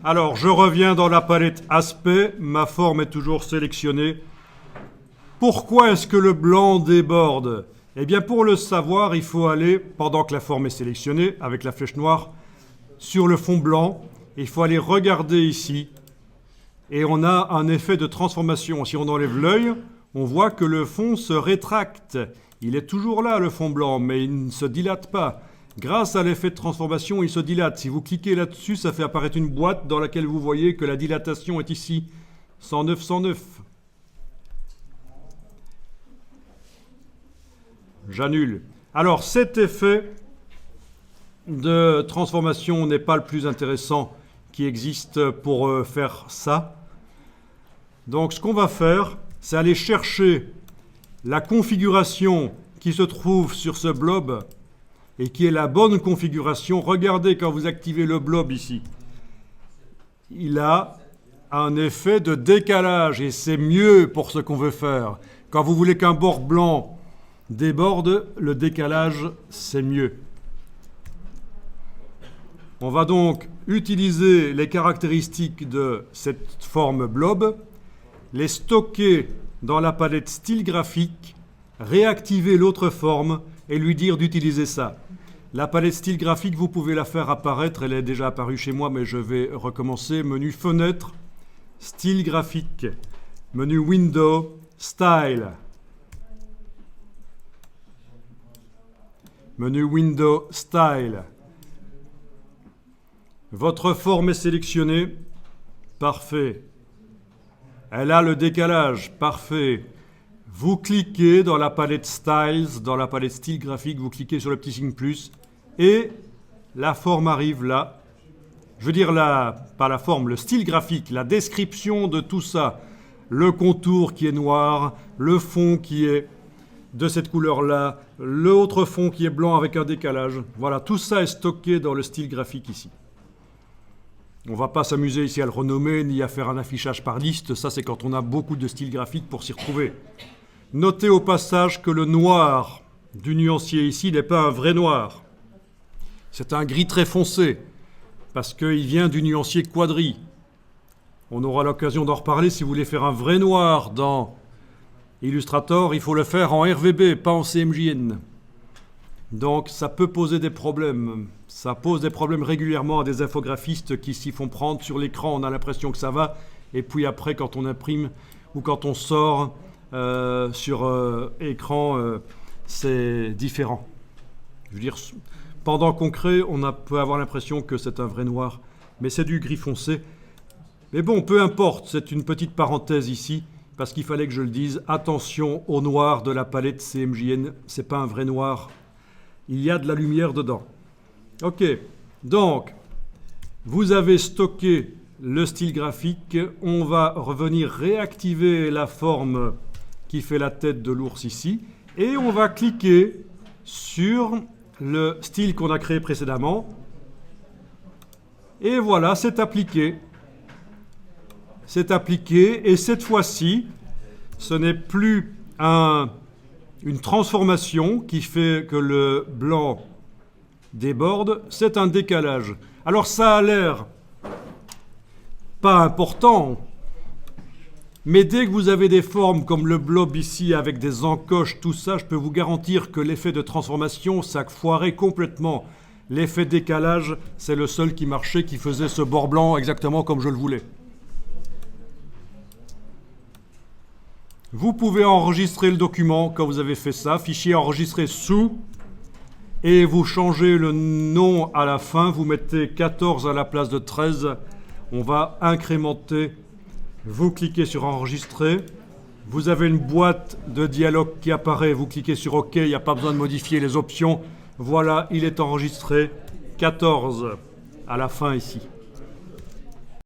Alors, je reviens dans la palette aspect, ma forme est toujours sélectionnée. Pourquoi est-ce que le blanc déborde? Eh bien, pour le savoir, il faut aller, pendant que la forme est sélectionnée, avec la flèche noire, sur le fond blanc. Il faut aller regarder ici. Et on a un effet de transformation. Si on enlève l'œil, on voit que le fond se rétracte. Il est toujours là, le fond blanc, mais il ne se dilate pas. Grâce à l'effet de transformation, il se dilate. Si vous cliquez là-dessus, ça fait apparaître une boîte dans laquelle vous voyez que la dilatation est ici. 109, 109. J'annule. Alors, cet effet de transformation n'est pas le plus intéressant qui existe pour faire ça. Donc, ce qu'on va faire, c'est aller chercher la configuration qui se trouve sur ce blob et qui est la bonne configuration. Regardez quand vous activez le blob ici. Il a un effet de décalage et c'est mieux pour ce qu'on veut faire. Quand vous voulez qu'un bord blanc déborde, le décalage, c'est mieux. On va donc utiliser les caractéristiques de cette forme blob, les stocker dans la palette style graphique, réactiver l'autre forme et lui dire d'utiliser ça. La palette style graphique, vous pouvez la faire apparaître, elle est déjà apparue chez moi, mais je vais recommencer. Menu fenêtre, style graphique, menu window, style. Menu window, style. Votre forme est sélectionnée, parfait. Elle a le décalage, parfait. Vous cliquez dans la palette Styles, dans la palette Style graphique, vous cliquez sur le petit signe plus et la forme arrive là. Je veux dire, pas la forme, le style graphique, la description de tout ça. Le contour qui est noir, le fond qui est de cette couleur-là, l'autre fond qui est blanc avec un décalage. Voilà, tout ça est stocké dans le style graphique ici. On ne va pas s'amuser ici à le renommer, ni à faire un affichage par liste. Ça, c'est quand on a beaucoup de styles graphiques pour s'y retrouver. Notez au passage que le noir du nuancier ici n'est pas un vrai noir. C'est un gris très foncé, parce qu'il vient du nuancier quadri. On aura l'occasion d'en reparler. Si vous voulez faire un vrai noir dans Illustrator, il faut le faire en RVB, pas en CMJN. Donc ça peut poser des problèmes. Ça pose des problèmes régulièrement à des infographistes qui s'y font prendre sur l'écran. On a l'impression que ça va. Et puis après, quand on imprime ou quand on sort sur écran, c'est différent. Je veux dire, pendant qu'on crée, on peut avoir l'impression que c'est un vrai noir. Mais c'est du gris foncé. Mais bon, peu importe. C'est une petite parenthèse ici. Parce qu'il fallait que je le dise. Attention au noir de la palette CMJN. C'est pas un vrai noir. Il y a de la lumière dedans. Ok, donc, vous avez stocké le style graphique. On va revenir réactiver la forme qui fait la tête de l'ours ici. Et on va cliquer sur le style qu'on a créé précédemment. Et voilà, c'est appliqué. C'est appliqué. Et cette fois-ci, ce n'est plus une transformation qui fait que le blanc déborde, c'est un décalage. Alors ça a l'air pas important, mais dès que vous avez des formes comme le blob ici avec des encoches, tout ça, je peux vous garantir que l'effet de transformation, ça foirait complètement. L'effet décalage, c'est le seul qui marchait, qui faisait ce bord blanc exactement comme je le voulais. Vous pouvez enregistrer le document quand vous avez fait ça, fichier enregistré sous, et vous changez le nom à la fin, vous mettez 14 à la place de 13, on va incrémenter, vous cliquez sur enregistrer, vous avez une boîte de dialogue qui apparaît, vous cliquez sur OK, il n'y a pas besoin de modifier les options, voilà, il est enregistré, 14 à la fin ici.